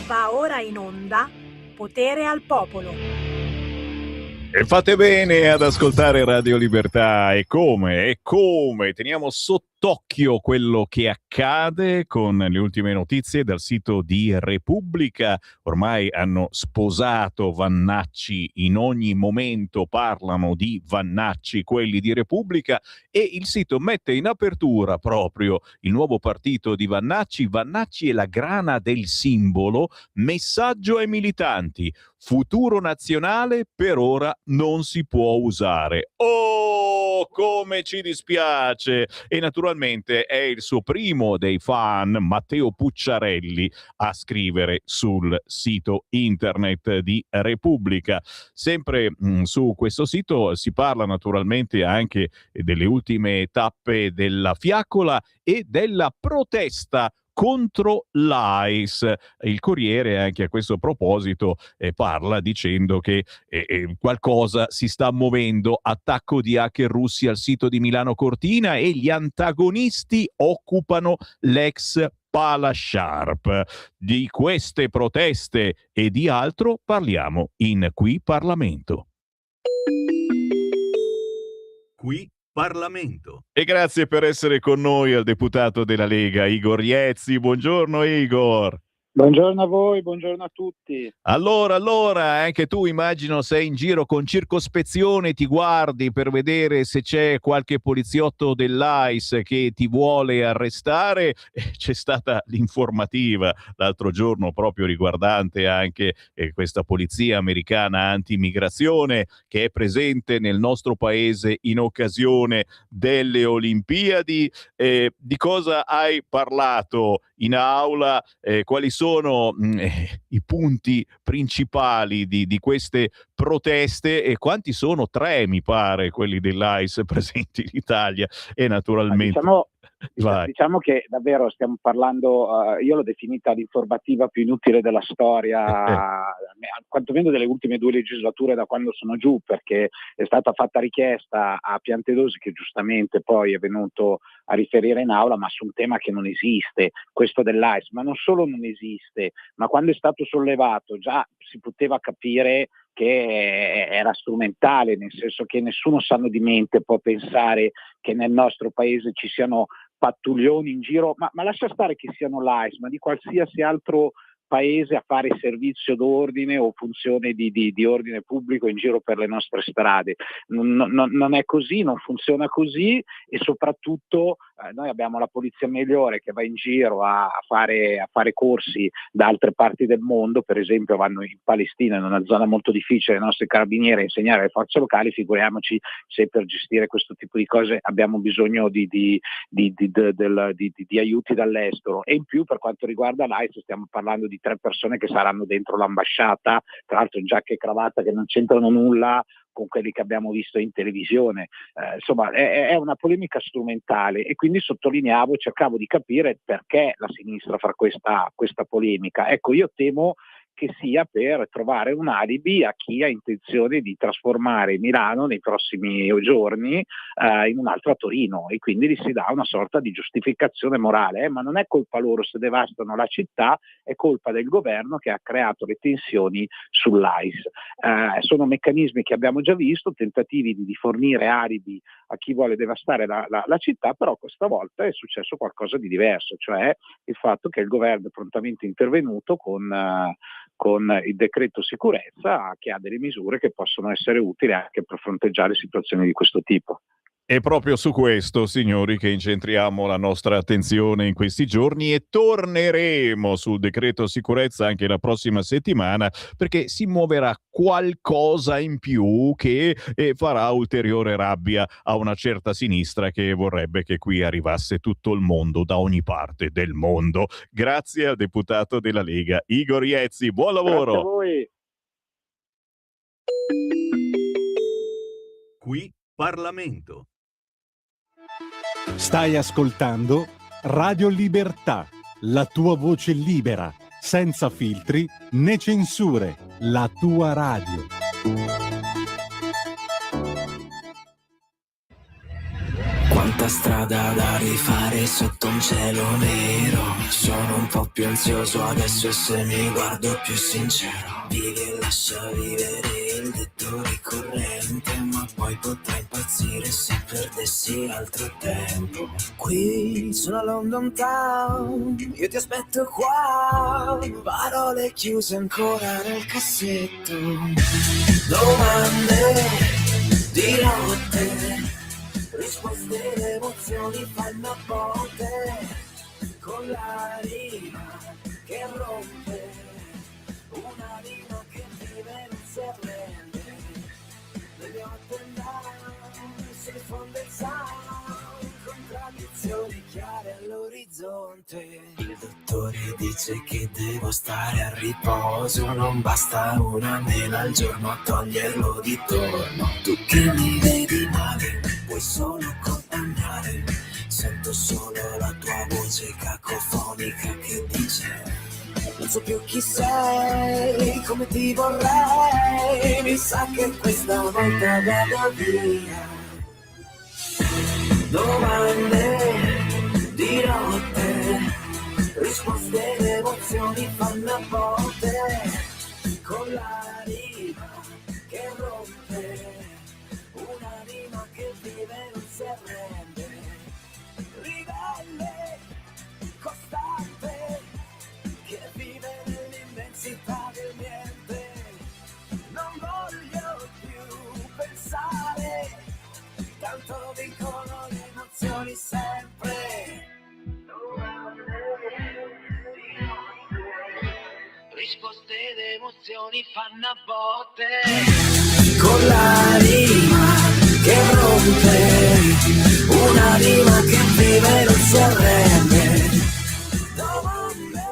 Va ora in onda Potere al Popolo. E fate bene ad ascoltare Radio Libertà. E come teniamo sott'occhio quello che accade con le ultime notizie dal sito di Repubblica. Ormai hanno sposato Vannacci, in ogni momento parlano di Vannacci quelli di Repubblica, e il sito mette in apertura proprio il nuovo partito di Vannacci. Vannacci è la grana del simbolo, messaggio ai militanti: futuro nazionale per ora non si può usare. Oh, come ci dispiace! E naturalmente è il suo primo dei fan, Matteo Pucciarelli, a scrivere sul sito internet di Repubblica. Sempre su questo sito si parla naturalmente anche delle ultime tappe della fiaccola e della protesta contro l'AIS. Il Corriere anche a questo proposito parla dicendo che qualcosa si sta muovendo, attacco di hacker russi al sito di Milano Cortina e gli antagonisti occupano l'ex Pala Sharp. Di queste proteste e di altro parliamo in Qui Parlamento. Qui Parlamento. E grazie per essere con noi al deputato della Lega Igor Iezzi. Buongiorno Igor. Buongiorno a voi, buongiorno a tutti. Allora, anche tu immagino sei in giro con circospezione, ti guardi per vedere se c'è qualche poliziotto dell'AIS che ti vuole arrestare. C'è stata l'informativa l'altro giorno proprio riguardante anche questa polizia americana anti-immigrazione che è presente nel nostro paese in occasione delle Olimpiadi. Di cosa hai parlato in aula? Quali sono i punti principali di queste proteste e quanti sono? 3, mi pare, quelli dell'AIS presenti in Italia, e naturalmente diciamo che davvero stiamo parlando, io l'ho definita l'informativa più inutile della storia, quantomeno delle ultime 2 legislature da quando sono giù, perché è stata fatta richiesta a Piantedosi, che giustamente poi è venuto a riferire in aula, ma su un tema che non esiste, questo dell'AIS, ma non solo non esiste, ma quando è stato sollevato già si poteva capire che era strumentale, nel senso che nessuno sano di mente può pensare che nel nostro paese ci siano pattuglioni in giro, ma lascia stare che siano l'AIS, ma di qualsiasi altro paese a fare servizio d'ordine o funzione di ordine pubblico in giro per le nostre strade. Non è così, non funziona così, e soprattutto noi abbiamo la polizia migliore che va in giro a fare corsi da altre parti del mondo, per esempio vanno in Palestina, in una zona molto difficile, i nostri carabinieri a insegnare alle forze locali, figuriamoci se per gestire questo tipo di cose abbiamo bisogno di aiuti dall'estero. E in più, per quanto riguarda l'AIS, stiamo parlando di 3 persone che saranno dentro l'ambasciata, tra l'altro in giacca e cravatta, che non c'entrano nulla con quelli che abbiamo visto in televisione. Insomma, è una polemica strumentale, e quindi cercavo di capire perché la sinistra fa questa polemica. Ecco, io temo che sia per trovare un alibi a chi ha intenzione di trasformare Milano nei prossimi giorni in un'altra Torino, e quindi gli si dà una sorta di giustificazione morale, ma non è colpa loro se devastano la città, è colpa del governo che ha creato le tensioni sull'AIS. Sono meccanismi che abbiamo già visto, tentativi di fornire alibi a chi vuole devastare la città, però questa volta è successo qualcosa di diverso, cioè il fatto che il governo è prontamente intervenuto con il decreto sicurezza, che ha delle misure che possono essere utili anche per fronteggiare situazioni di questo tipo. È proprio su questo, signori, che incentriamo la nostra attenzione in questi giorni, e torneremo sul decreto sicurezza anche la prossima settimana, perché si muoverà qualcosa in più che farà ulteriore rabbia a una certa sinistra che vorrebbe che qui arrivasse tutto il mondo, da ogni parte del mondo. Grazie al deputato della Lega Igor Iezzi, buon lavoro. Grazie a voi. Qui Parlamento. Stai ascoltando Radio Libertà, la tua voce libera, senza filtri né censure, la tua radio. Quanta strada da rifare sotto un cielo nero. Sono un po' più ansioso adesso e se mi guardo più sincero. Vivi e lascia vivere il detto ricorrente, ma poi potrei impazzire se perdessi altro tempo. Qui sulla London Town io ti aspetto qua, parole chiuse ancora nel cassetto. Domande di notte, risposte ed emozioni fanno a botte, con la rima che rompe, un'anima che vive non si arrende, nelle up and down si diffonde il sound, contraddizioni chiare all'orizzonte. Il dottore dice che devo stare a riposo, non basta una mela al giorno a toglierlo di torno. Tu che mi vedi male, puoi solo condannare, sento solo la tua voce cacofonica che dice: non so più chi sei, come ti vorrei, mi sa che questa volta vado via. Domande di notte, risposte ed emozioni fanno a botte, con la rima che rompe, un'anima che vive non si arrende, ribelle, costante, che vive nell'immensità del niente. Non voglio più pensare, tanto vincono le emozioni sempre. Risposte ed emozioni fanno a botte, con la rima che rompe, un'anima che vive non si arrende. Domande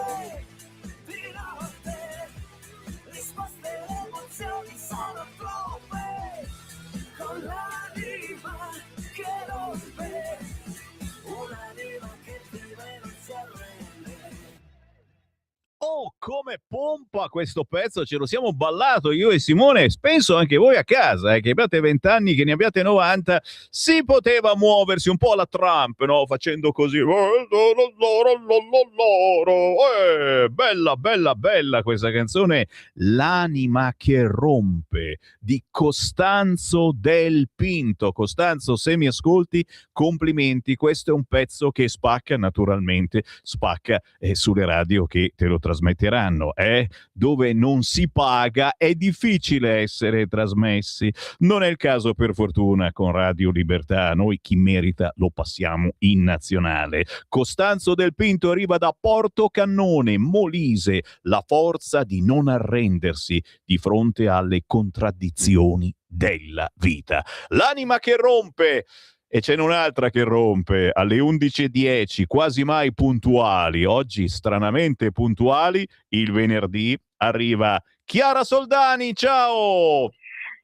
di notte, risposte ed emozioni sono troppe, con la rima che rompe, un'anima che vive non si arrende. Oh, come pompa questo pezzo, ce lo siamo ballato io e Simone, penso anche voi a casa, che abbiate 20 anni, che ne abbiate 90, si poteva muoversi un po' alla Trump, no? Facendo così, bella, bella, bella questa canzone, L'anima che rompe, di Costanzo Del Pinto. Costanzo, se mi ascolti, complimenti, questo è un pezzo che spacca, naturalmente, spacca sulle radio che te lo trasmetteranno, dove non si paga è difficile essere trasmessi. Non è il caso, per fortuna, con Radio Libertà. Noi chi merita lo passiamo in nazionale. Costanzo Del Pinto arriva da Portocannone, Molise, la forza di non arrendersi di fronte alle contraddizioni della vita. L'anima che rompe. E c'è un'altra che rompe alle 11:10, quasi mai puntuali, oggi stranamente puntuali, il venerdì arriva Chiara Soldani, ciao!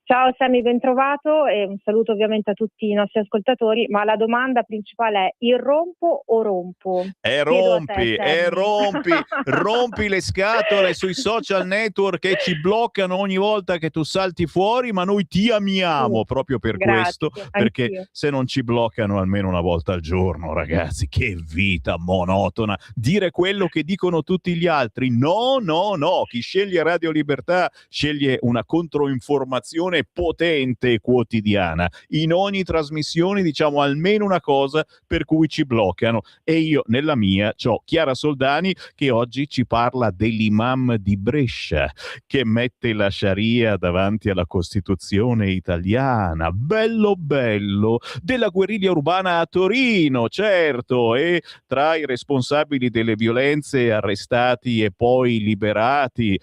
Ciao Sammy, ben trovato e un saluto ovviamente a tutti i nostri ascoltatori, ma la domanda principale è: irrompo o rompo? Rompi le scatole sui social network che ci bloccano ogni volta che tu salti fuori, ma noi ti amiamo proprio per questo, perché anch'io. se non ci bloccano almeno una volta al giorno, ragazzi, che vita monotona, dire quello che dicono tutti gli altri, no, chi sceglie Radio Libertà sceglie una controinformazione potente e quotidiana. In ogni trasmissione diciamo almeno una cosa per cui ci bloccano, e io nella mia c'ho Chiara Soldani che oggi ci parla dell'imam di Brescia che mette la Sharia davanti alla Costituzione italiana, bello, della guerriglia urbana a Torino, certo, e tra i responsabili delle violenze arrestati e poi liberati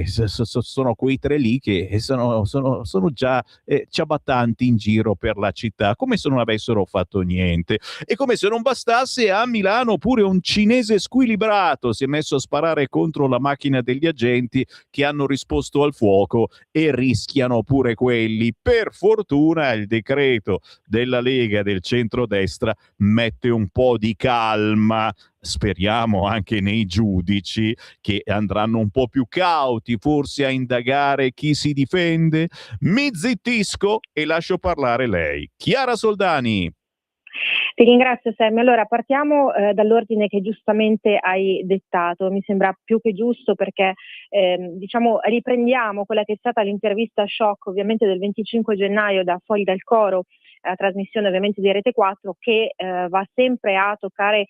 sono quei tre lì che sono già ciabattanti in giro per la città, come se non avessero fatto niente. E come se non bastasse, a Milano pure un cinese squilibrato si è messo a sparare contro la macchina degli agenti che hanno risposto al fuoco e rischiano pure quelli. Per fortuna il decreto della Lega del centrodestra mette un po' di calma, speriamo anche nei giudici che andranno un po' più cauti forse a indagare chi si difende. Mi zittisco e lascio parlare lei. Chiara Soldani. Ti ringrazio Sammy. Allora partiamo dall'ordine che giustamente hai dettato, mi sembra più che giusto perché riprendiamo quella che è stata l'intervista shock ovviamente del 25 gennaio da Fuori dal Coro, trasmissione ovviamente di Rete 4 che va sempre a toccare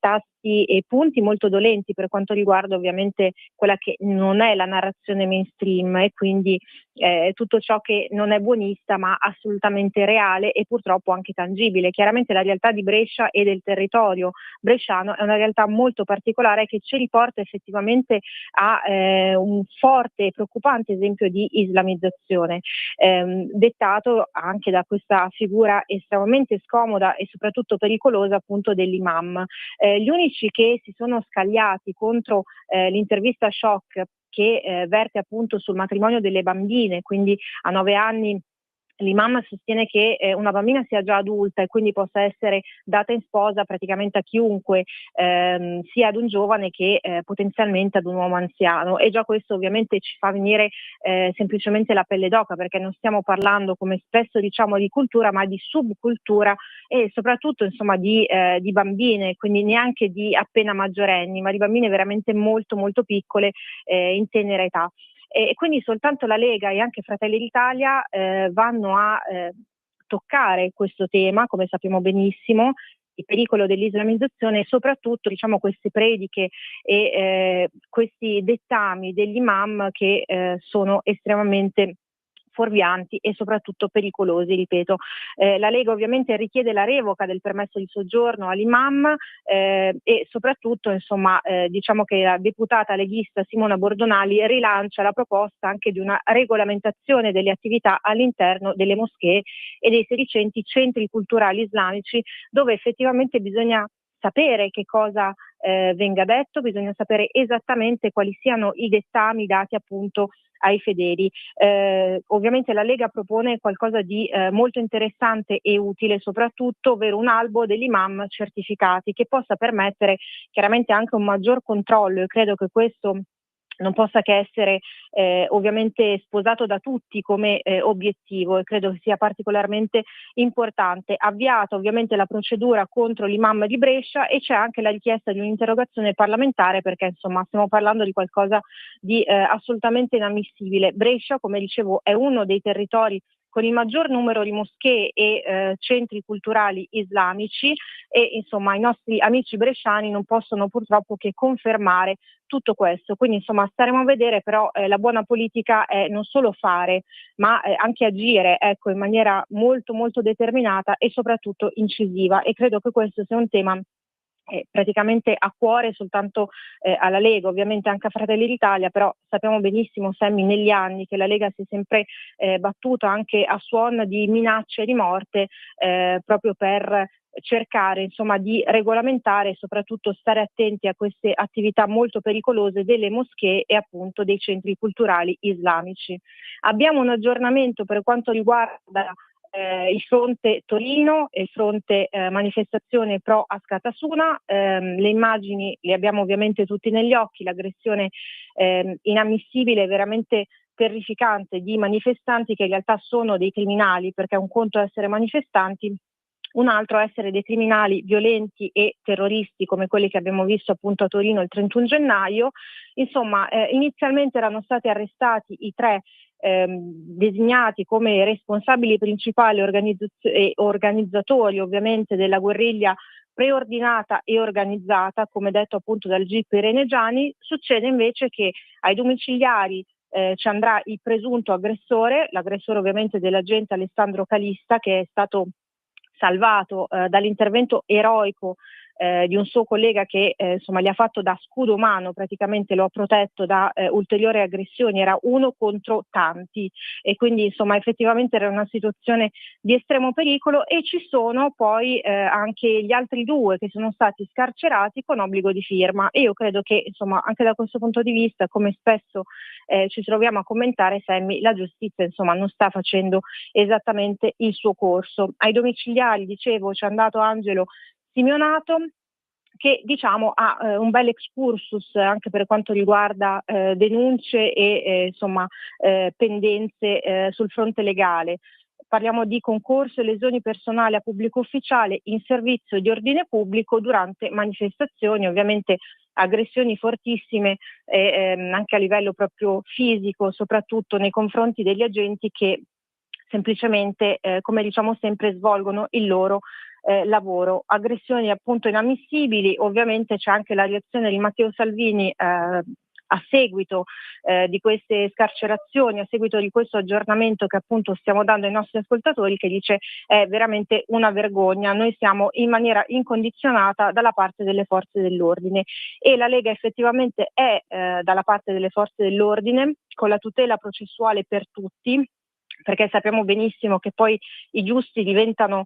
tasti e punti molto dolenti per quanto riguarda ovviamente quella che non è la narrazione mainstream e quindi tutto ciò che non è buonista ma assolutamente reale e purtroppo anche tangibile. Chiaramente la realtà di Brescia e del territorio bresciano è una realtà molto particolare che ci riporta effettivamente a un forte e preoccupante esempio di islamizzazione, dettato anche da questa figura estremamente scomoda e soprattutto pericolosa appunto dell'imam. Gli unici che si sono scagliati contro l'intervista shock che verte appunto sul matrimonio delle bambine, quindi a 9 anni l'imam sostiene che una bambina sia già adulta e quindi possa essere data in sposa praticamente a chiunque, sia ad un giovane che potenzialmente ad un uomo anziano, e già questo ovviamente ci fa venire semplicemente la pelle d'oca, perché non stiamo parlando, come spesso diciamo, di cultura ma di subcultura e soprattutto insomma di bambine, quindi neanche di appena maggiorenni, ma di bambine veramente molto molto piccole in tenera età. E quindi soltanto la Lega e anche Fratelli d'Italia vanno a toccare questo tema, come sappiamo benissimo, il pericolo dell'islamizzazione e soprattutto diciamo queste prediche e questi dettami degli imam che sono estremamente fuorvianti e soprattutto pericolosi, ripeto. La Lega ovviamente richiede la revoca del permesso di soggiorno all'imam e soprattutto insomma diciamo che la deputata leghista Simona Bordonali rilancia la proposta anche di una regolamentazione delle attività all'interno delle moschee e dei sedicenti centri culturali islamici, dove effettivamente bisogna sapere che cosa venga detto, bisogna sapere esattamente quali siano i dettami dati appunto ai fedeli. Ovviamente la Lega propone qualcosa di molto interessante e utile soprattutto, ovvero un albo degli imam certificati che possa permettere chiaramente anche un maggior controllo, e credo che questo non possa che essere ovviamente sposato da tutti come obiettivo, e credo che sia particolarmente importante. Avviata ovviamente la procedura contro l'imam di Brescia e c'è anche la richiesta di un'interrogazione parlamentare, perché insomma stiamo parlando di qualcosa di assolutamente inammissibile. Brescia, come dicevo, è uno dei territori con il maggior numero di moschee e centri culturali islamici e insomma i nostri amici bresciani non possono purtroppo che confermare tutto questo. Quindi insomma staremo a vedere, però la buona politica è non solo fare ma anche agire, ecco, in maniera molto molto determinata e soprattutto incisiva, e credo che questo sia un tema praticamente a cuore soltanto alla Lega, ovviamente anche a Fratelli d'Italia, però sappiamo benissimo, Sammy, negli anni che la Lega si è sempre battuta anche a suon di minacce di morte proprio per cercare insomma di regolamentare e soprattutto stare attenti a queste attività molto pericolose delle moschee e appunto dei centri culturali islamici. Abbiamo un aggiornamento per quanto riguarda il fronte Torino e il fronte manifestazione pro Askatasuna. Le immagini le abbiamo ovviamente tutti negli occhi, l'aggressione inammissibile, veramente terrificante, di manifestanti che in realtà sono dei criminali, perché un conto è essere manifestanti, un altro essere dei criminali violenti e terroristi come quelli che abbiamo visto appunto a Torino il 31 gennaio. Insomma, inizialmente erano stati arrestati i tre designati come responsabili principali e organizzatori ovviamente della guerriglia preordinata e organizzata, come detto appunto dal GIP Irene Gianni. Succede invece che ai domiciliari ci andrà il presunto aggressore, l'aggressore ovviamente dell'agente Alessandro Calista, che è stato salvato dall'intervento eroico di un suo collega che insomma gli ha fatto da scudo umano, praticamente lo ha protetto da ulteriori aggressioni. Era uno contro tanti e quindi insomma effettivamente era una situazione di estremo pericolo, e ci sono poi anche gli altri due che sono stati scarcerati con obbligo di firma, e io credo che insomma anche da questo punto di vista, come spesso ci troviamo a commentare, Sammy, la giustizia insomma non sta facendo esattamente il suo corso. Ai domiciliari, dicevo, c'è andato Angelo Simeonato, che diciamo ha un bel excursus anche per quanto riguarda denunce e insomma pendenze sul fronte legale. parliamo di concorso e lesioni personali a pubblico ufficiale in servizio di ordine pubblico durante manifestazioni, ovviamente aggressioni fortissime anche a livello proprio fisico, soprattutto nei confronti degli agenti che semplicemente, come diciamo sempre, svolgono il loro lavoro. Aggressioni appunto inammissibili. Ovviamente c'è anche la reazione di Matteo Salvini a seguito di queste scarcerazioni, a seguito di questo aggiornamento che appunto stiamo dando ai nostri ascoltatori, che dice è veramente una vergogna, noi siamo in maniera incondizionata dalla parte delle forze dell'ordine, e la Lega effettivamente è dalla parte delle forze dell'ordine, con la tutela processuale per tutti, perché sappiamo benissimo che poi i giusti diventano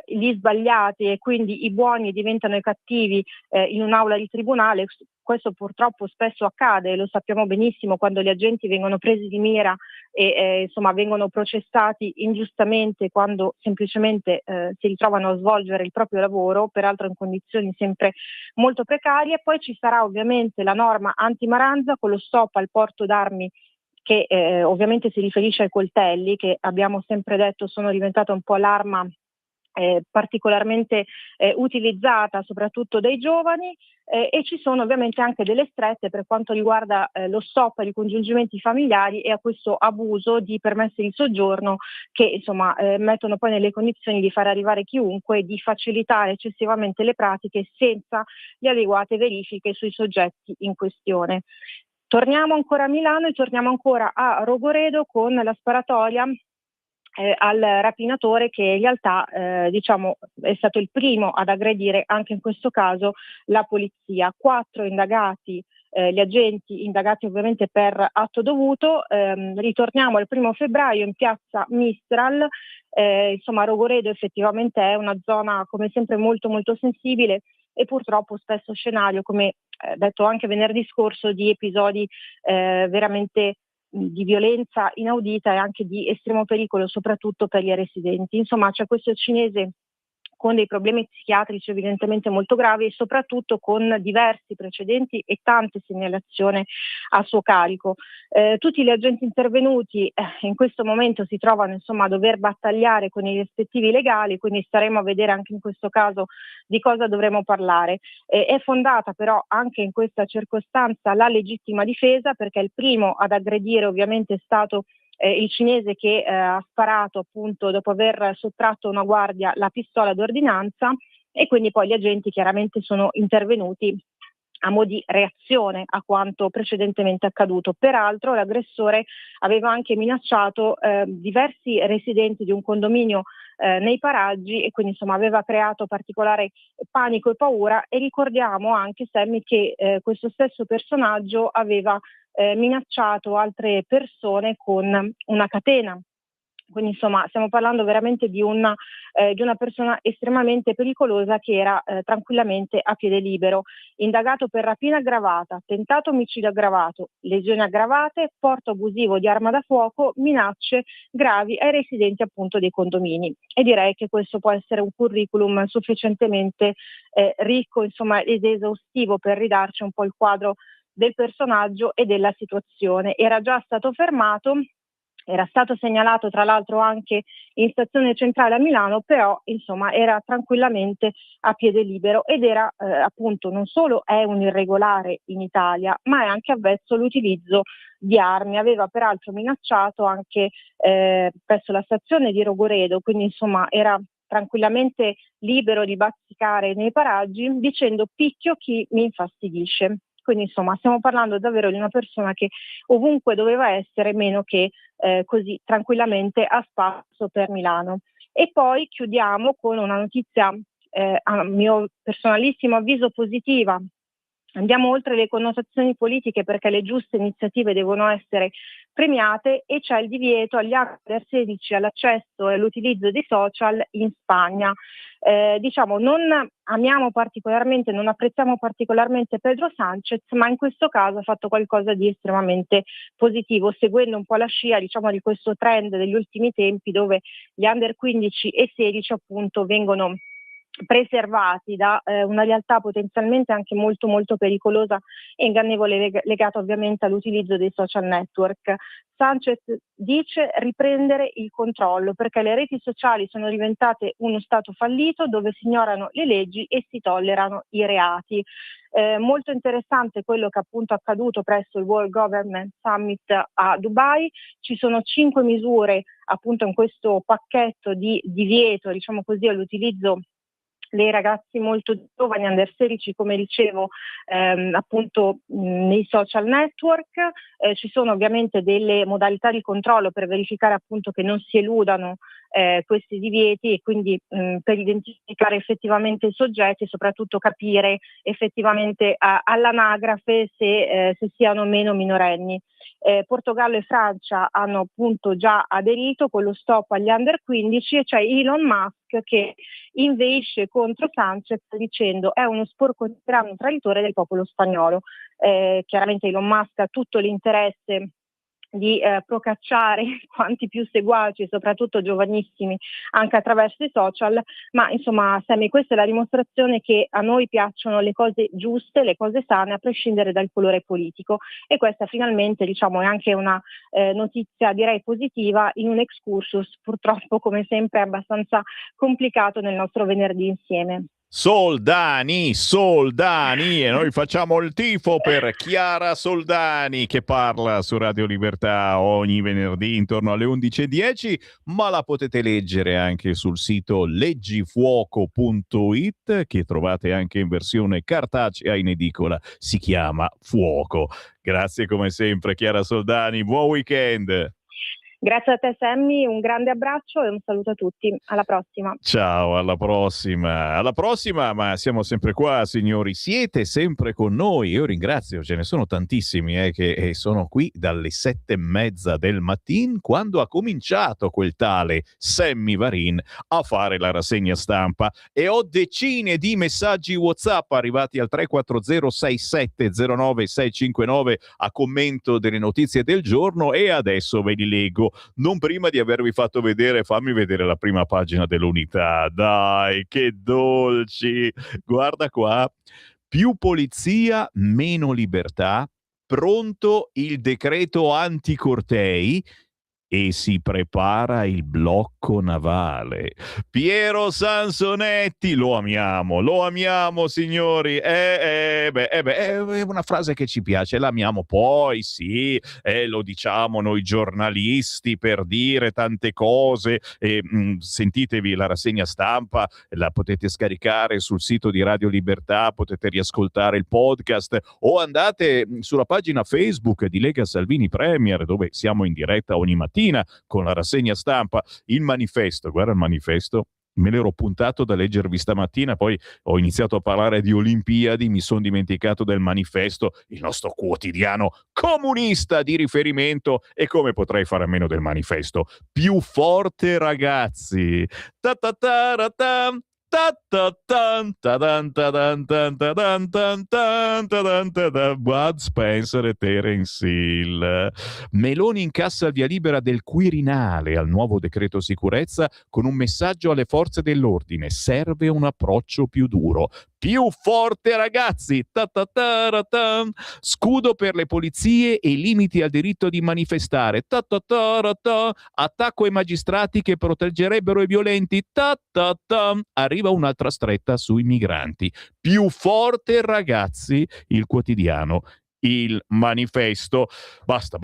gli sbagliati e quindi i buoni diventano i cattivi in un'aula di tribunale. Questo purtroppo spesso accade, lo sappiamo benissimo, quando gli agenti vengono presi di mira e insomma vengono processati ingiustamente, quando semplicemente si ritrovano a svolgere il proprio lavoro, peraltro in condizioni sempre molto precarie. Poi ci sarà ovviamente la norma anti-Maranza con lo stop al porto d'armi, che ovviamente si riferisce ai coltelli, che abbiamo sempre detto sono diventata un po' l'arma particolarmente utilizzata soprattutto dai giovani, e ci sono ovviamente anche delle strette per quanto riguarda lo stop ai ricongiungimenti familiari e a questo abuso di permessi di soggiorno che insomma mettono poi nelle condizioni di far arrivare chiunque, di facilitare eccessivamente le pratiche senza le adeguate verifiche sui soggetti in questione. Torniamo ancora a Milano e torniamo ancora a Rogoredo con la sparatoria al rapinatore, che in realtà diciamo è stato il primo ad aggredire anche in questo caso la polizia. 4 indagati, gli agenti indagati ovviamente per atto dovuto. Ritorniamo al 1 febbraio in piazza Mistral. Insomma, Rogoredo effettivamente è una zona come sempre molto molto sensibile e purtroppo spesso scenario, come detto anche venerdì scorso, di episodi veramente di violenza inaudita e anche di estremo pericolo soprattutto per gli residenti. Insomma, c'è questo cinese con dei problemi psichiatrici evidentemente molto gravi e soprattutto con diversi precedenti e tante segnalazioni a suo carico. Tutti gli agenti intervenuti in questo momento si trovano insomma a dover battagliare con i rispettivi legali, quindi staremo a vedere anche in questo caso di cosa dovremo parlare. È fondata però anche in questa circostanza la legittima difesa, perché il primo ad aggredire ovviamente è stato il cinese che ha sparato appunto dopo aver sottratto a una guardia la pistola d'ordinanza, e quindi poi gli agenti chiaramente sono intervenuti a mo' di reazione a quanto precedentemente accaduto. Peraltro l'aggressore aveva anche minacciato diversi residenti di un condominio nei paraggi, e quindi insomma aveva creato particolare panico e paura. E ricordiamo anche, Sammy, che questo stesso personaggio aveva minacciato altre persone con una catena. Quindi insomma stiamo parlando veramente di una persona estremamente pericolosa che era tranquillamente a piede libero. Indagato per rapina aggravata, tentato omicidio aggravato, lesioni aggravate, porto abusivo di arma da fuoco, minacce gravi ai residenti appunto dei condomini. E direi che questo può essere un curriculum sufficientemente ricco insomma ed esaustivo per ridarci un po' il quadro del personaggio e della situazione. Era già stato fermato, era stato segnalato tra l'altro anche in stazione centrale a Milano, però insomma era tranquillamente a piede libero ed era appunto non solo è un irregolare in Italia, ma è anche avvezzo all'utilizzo di armi. Aveva peraltro minacciato anche presso la stazione di Rogoredo, quindi insomma era tranquillamente libero di bazzicare nei paraggi dicendo picchio chi mi infastidisce. Quindi insomma stiamo parlando davvero di una persona che ovunque doveva essere, meno che così tranquillamente a spasso per Milano. E poi chiudiamo con una notizia a mio personalissimo avviso positiva. Andiamo oltre le connotazioni politiche, perché le giuste iniziative devono essere premiate, e c'è il divieto agli under 16 all'accesso e all'utilizzo dei social in Spagna. Diciamo non amiamo particolarmente, non apprezziamo particolarmente Pedro Sánchez, ma in questo caso ha fatto qualcosa di estremamente positivo, seguendo un po' la scia diciamo di questo trend degli ultimi tempi, dove gli under 15 e 16 appunto vengono preservati da una realtà potenzialmente anche molto molto pericolosa e ingannevole, legata ovviamente all'utilizzo dei social network. Sanchez dice riprendere il controllo, perché le reti sociali sono diventate uno stato fallito dove si ignorano le leggi e si tollerano i reati. Molto interessante quello che appunto è accaduto presso il World Government Summit a Dubai. Ci sono 5 misure appunto in questo pacchetto di divieto, diciamo così, all'utilizzo dei ragazzi molto giovani, under 16, come dicevo, appunto nei social network. Ci sono ovviamente delle modalità di controllo per verificare appunto che non si eludano questi divieti, e quindi per identificare effettivamente i soggetti e soprattutto capire effettivamente all'anagrafe se siano o meno minorenni. Portogallo e Francia hanno appunto già aderito con lo stop agli under 15, e c'è Elon Musk che inveisce contro Sanchez dicendo è uno sporco tiranno traditore del popolo spagnolo. Chiaramente Elon Musk ha tutto l'interesse di procacciare quanti più seguaci, soprattutto giovanissimi, anche attraverso i social, ma insomma Sammy, questa è la dimostrazione che a noi piacciono le cose giuste, le cose sane, a prescindere dal colore politico, e questa finalmente, diciamo, è anche una notizia direi positiva in un excursus purtroppo come sempre abbastanza complicato nel nostro venerdì insieme. Soldani, e noi facciamo il tifo per Chiara Soldani, che parla su Radio Libertà ogni venerdì intorno alle 11:10, ma la potete leggere anche sul sito leggifuoco.it, che trovate anche in versione cartacea in edicola, si chiama Fuoco. Grazie come sempre Chiara Soldani, buon weekend! Grazie a te Sammy, un grande abbraccio e un saluto a tutti, alla prossima. Ciao, alla prossima, ma siamo sempre qua signori, siete sempre con noi. Io ringrazio, ce ne sono tantissimi che sono qui dalle 7:30 del mattino, quando ha cominciato quel tale Sammy Varin a fare la rassegna stampa, e ho decine di messaggi WhatsApp arrivati al 340 6709 659 a commento delle notizie del giorno, e adesso ve li leggo. Non prima di avervi fatto vedere, fammi vedere la prima pagina dell'Unità, dai, che dolci, guarda qua, più polizia, meno libertà, pronto il decreto anticortei e si prepara il blocco navale. Piero Sansonetti, lo amiamo signori, è una frase che ci piace, l'amiamo, poi sì, lo diciamo noi giornalisti per dire tante cose, sentitevi la rassegna stampa, la potete scaricare sul sito di Radio Libertà, potete riascoltare il podcast o andate sulla pagina Facebook di Lega Salvini Premier, dove siamo in diretta ogni mattina con la rassegna stampa. Il manifesto, guarda il manifesto, me l'ero puntato da leggervi stamattina, poi ho iniziato a parlare di Olimpiadi, mi sono dimenticato del manifesto, il nostro quotidiano comunista di riferimento, e come potrei fare a meno del manifesto? Più forte ragazzi, ta-ta-ta-ra-tam, Bud Spencer e Terence Hill. Meloni incassa il via libera del Quirinale al nuovo decreto sicurezza con un messaggio alle forze dell'ordine: serve un approccio più duro. Più forte ragazzi, scudo per le polizie e limiti al diritto di manifestare, attacco ai magistrati che proteggerebbero i violenti, arriva un'altra stretta sui migranti. Più forte ragazzi, il quotidiano, il manifesto. Basta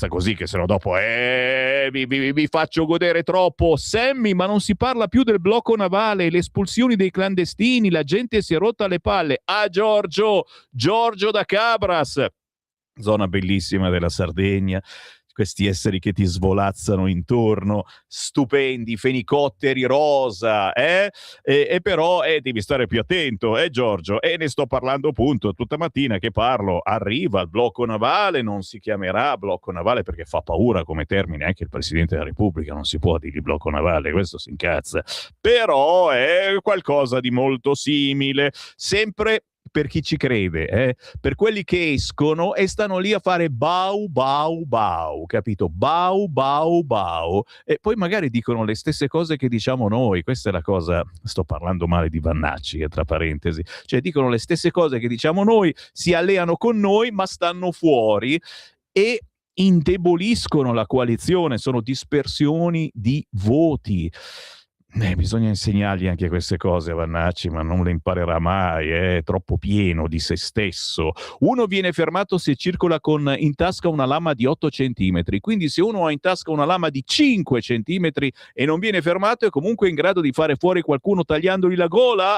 così, che sennò dopo vi faccio godere troppo. Sammy, ma non si parla più del blocco navale, le espulsioni dei clandestini, la gente si è rotta le palle. Giorgio da Cabras, zona bellissima della Sardegna, questi esseri che ti svolazzano intorno, stupendi, fenicotteri rosa, e però devi stare più attento, Giorgio, e ne sto parlando appunto tutta mattina che parlo. Arriva il blocco navale, non si chiamerà blocco navale perché fa paura come termine, anche il Presidente della Repubblica non si può dire blocco navale, questo si incazza, però è qualcosa di molto simile, sempre per chi ci crede, per quelli che escono e stanno lì a fare bau bau bau, capito? Bau bau bau, e poi magari dicono le stesse cose che diciamo noi. Questa è la cosa, sto parlando male di Vannacci, tra parentesi, cioè dicono le stesse cose che diciamo noi, si alleano con noi ma stanno fuori e indeboliscono la coalizione, sono dispersioni di voti. Bisogna insegnargli anche queste cose a Vannacci, ma non le imparerà mai, è troppo pieno di se stesso. Uno viene fermato se circola con in tasca una lama di 8 centimetri, quindi se uno ha in tasca una lama di 5 centimetri e non viene fermato è comunque in grado di fare fuori qualcuno tagliandogli la gola?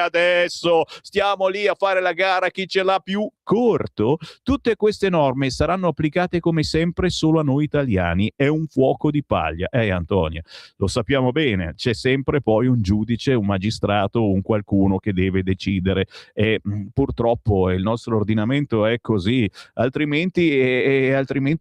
Adesso stiamo lì a fare la gara chi ce l'ha più corto? Tutte queste norme saranno applicate come sempre solo a noi italiani, è un fuoco di paglia. Antonia, lo sappiamo bene. C'è sempre poi un giudice, un magistrato, un qualcuno che deve decidere e purtroppo il nostro ordinamento è così, altrimenti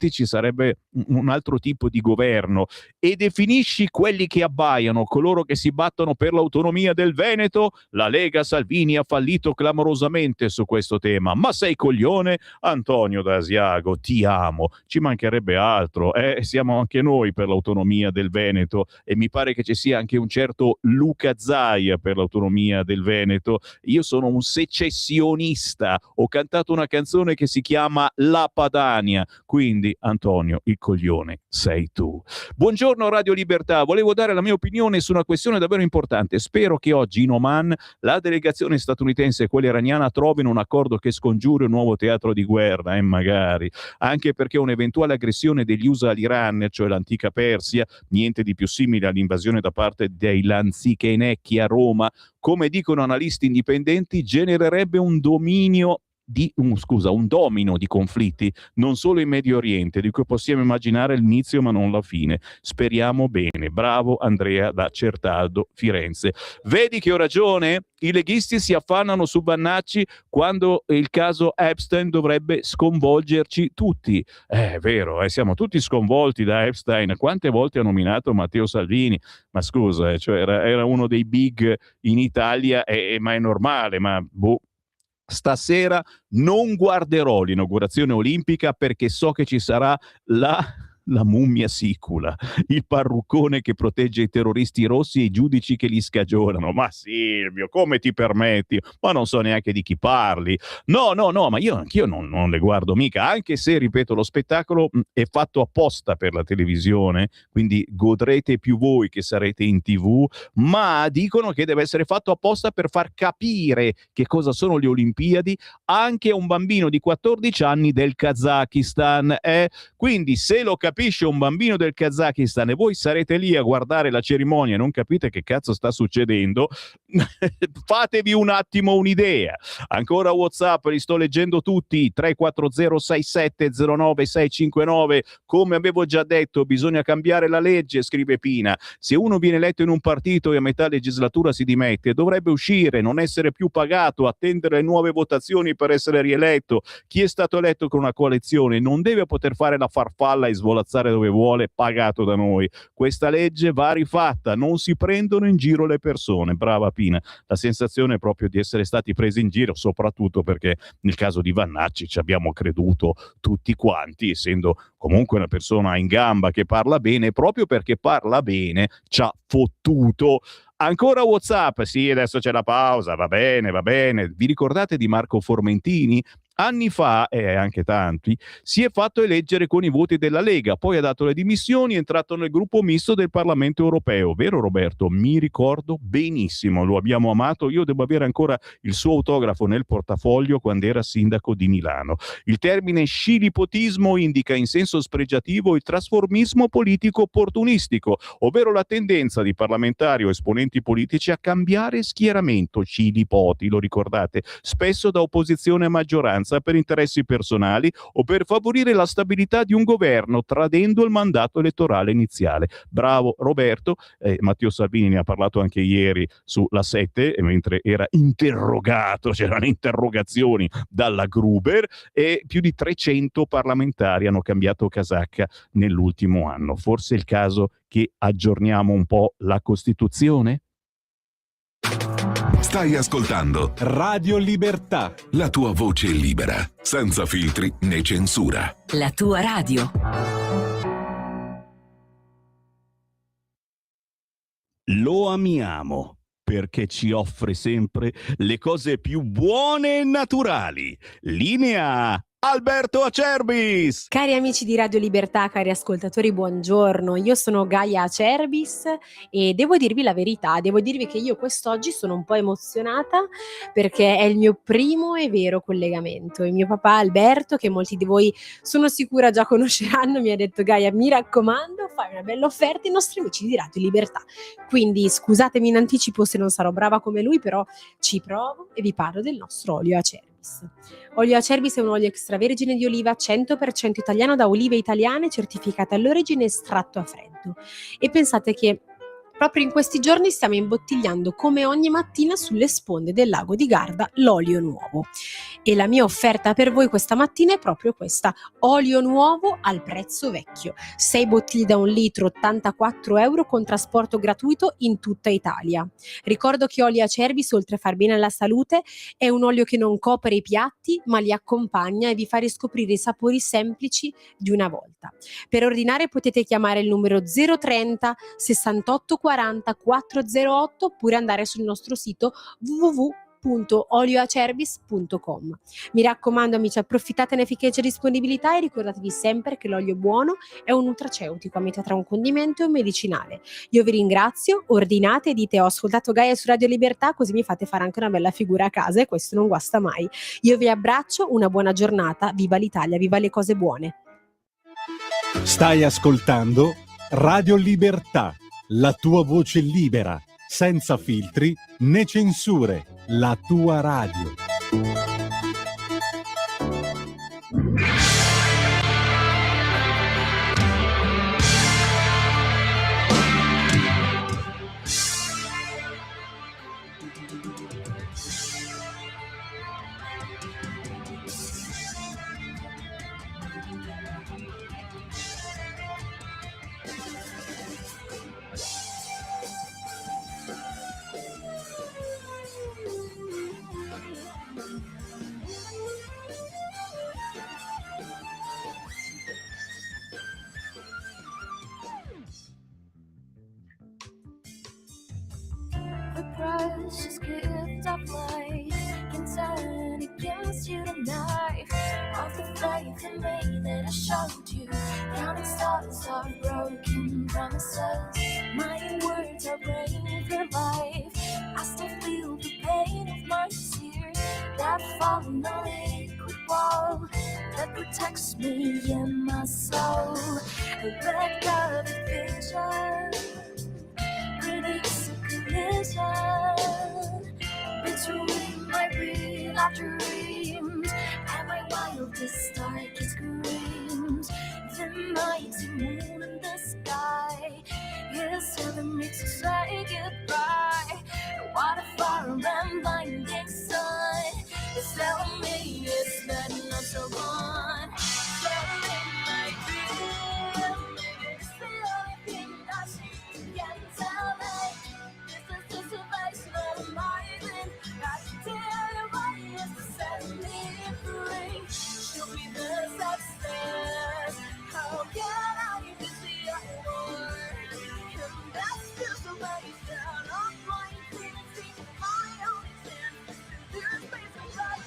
ci sarebbe un altro tipo di governo. E definisci quelli che abbaiano, coloro che si battono per l'autonomia del Veneto? La Lega Salvini ha fallito clamorosamente su questo tema. Ma sei coglione? Antonio D'Asiago, ti amo, ci mancherebbe altro, siamo anche noi per l'autonomia del Veneto e mi pare che ci sia anche un certo Luca Zaia per l'autonomia del Veneto. Io sono un secessionista, ho cantato una canzone che si chiama La Padania, quindi Antonio il coglione sei tu. Buongiorno Radio Libertà, volevo dare la mia opinione su una questione davvero importante. Spero che oggi in Oman la delegazione statunitense e quella iraniana trovino un accordo che scongiuri un nuovo teatro di guerra, magari, anche perché un'eventuale aggressione degli USA all'Iran, cioè l'antica Persia, niente di più simile all'invasione da parte dei Lanzichenecchi a Roma, come dicono analisti indipendenti, genererebbe un domino di conflitti, non solo in Medio Oriente, di cui possiamo immaginare l'inizio ma non la fine. Speriamo bene. Bravo Andrea da Certaldo, Firenze. Vedi che ho ragione? I leghisti si affannano su Vannacci quando il caso Epstein dovrebbe sconvolgerci tutti. È vero, siamo tutti sconvolti da Epstein. Quante volte ha nominato Matteo Salvini? Ma scusa, cioè era uno dei big in Italia, ma è normale, ma stasera non guarderò l'inaugurazione olimpica perché so che ci sarà la mummia sicula, il parruccone che protegge i terroristi rossi e i giudici che li scagionano. Ma Silvio, come ti permetti? Ma non so neanche di chi parli. No, ma anch'io non le guardo mica, anche se, ripeto, lo spettacolo è fatto apposta per la televisione, quindi godrete più voi che sarete in TV, ma dicono che deve essere fatto apposta per far capire che cosa sono le Olimpiadi anche a un bambino di 14 anni del Kazakistan. Quindi se lo capisce un bambino del Kazakistan e voi sarete lì a guardare la cerimonia e non capite che cazzo sta succedendo, fatevi un attimo un'idea. Ancora WhatsApp, li sto leggendo tutti, 3406709659. Come avevo già detto, bisogna cambiare la legge, scrive Pina. Se uno viene eletto in un partito e a metà legislatura si dimette, dovrebbe uscire, non essere più pagato, attendere le nuove votazioni per essere rieletto. Chi è stato eletto con una coalizione non deve poter fare la farfalla e svolazzare dove vuole, pagato da noi. Questa legge va rifatta, non si prendono in giro le persone. Brava Pina, la sensazione è proprio di essere stati presi in giro, soprattutto perché nel caso di Vannacci ci abbiamo creduto tutti quanti, essendo comunque una persona in gamba che parla bene, proprio perché parla bene ci ha fottuto. Ancora WhatsApp, sì, adesso c'è la pausa, va bene. Vi ricordate di Marco Formentini? Anni fa, e anche tanti, si è fatto eleggere con i voti della Lega, poi ha dato le dimissioni, è entrato nel gruppo misto del Parlamento europeo. Vero Roberto? Mi ricordo benissimo, lo abbiamo amato, io devo avere ancora il suo autografo nel portafoglio quando era sindaco di Milano. Il termine scilipotismo indica in senso spregiativo il trasformismo politico opportunistico, ovvero la tendenza di parlamentari o esponenti politici a cambiare schieramento, scilipoti, lo ricordate, spesso da opposizione a maggioranza per interessi personali o per favorire la stabilità di un governo, tradendo il mandato elettorale iniziale. Bravo Roberto. Matteo Salvini ne ha parlato anche ieri sulla 7, mentre era interrogato, c'erano interrogazioni dalla Gruber, e più di 300 parlamentari hanno cambiato casacca nell'ultimo anno. Forse è il caso che aggiorniamo un po' la Costituzione? Stai ascoltando Radio Libertà. la tua voce libera, senza filtri né censura. La tua radio. Lo amiamo perché ci offre sempre le cose più buone e naturali. Linea Alberto Acerbis! Cari amici di Radio Libertà, cari ascoltatori, buongiorno. Io sono Gaia Acerbis e devo dirvi la verità, devo dirvi che io quest'oggi sono un po' emozionata perché è il mio primo e vero collegamento. Il mio papà Alberto, che molti di voi sono sicura già conosceranno, mi ha detto: Gaia, mi raccomando, fai una bella offerta ai nostri amici di Radio Libertà. Quindi scusatemi in anticipo se non sarò brava come lui, però ci provo e vi parlo del nostro olio Acerbis. Olio Acerbis è un olio extravergine di oliva 100% italiano da olive italiane certificate all'origine estratto a freddo. E pensate che proprio in questi giorni stiamo imbottigliando come ogni mattina sulle sponde del lago di Garda l'olio nuovo. E la mia offerta per voi questa mattina è proprio questa: olio nuovo al prezzo vecchio. 6 bottiglie da 1 litro, 84 euro con trasporto gratuito in tutta Italia. Ricordo che olio Acerbis, oltre a far bene alla salute, è un olio che non copre i piatti ma li accompagna e vi fa riscoprire i sapori semplici di una volta. Per ordinare potete chiamare il numero 030 68 40 408 oppure andare sul nostro sito www.olioacerbis.com. Mi raccomando amici, approfittatene finché c'è disponibilità e ricordatevi sempre che l'olio buono è un nutraceutico a metà tra un condimento e un medicinale. Io vi ringrazio, ordinate e dite: ho ascoltato Gaia su Radio Libertà, così mi fate fare anche una bella figura a casa e questo non guasta mai. Io vi abbraccio, una buona giornata, viva l'Italia, viva le cose buone. Stai ascoltando Radio Libertà, la tua voce libera, senza filtri né censure, la tua radio. The precious gift of life can turn against you tonight. Of the faith in me that I showed you, counting stars are broken promises. My words are brave for life. I still feel the pain of my tears that fall on the liquid wall that protects me and my soul. A red carpet vision predicts a collision between my real life dreams and my wildest darkest dreams. The mighty moon in the sky is telling me to say goodbye. What a far and blinding sun is telling me it's not so on. Telling my dream, it's the only thing I see. Can't tell me this is just a vice, not a mind. I can tell you what it is to set me free. Show me the substance. How can I miss the word? And that's just a way down on my feet and see my own extent. There's space inside me.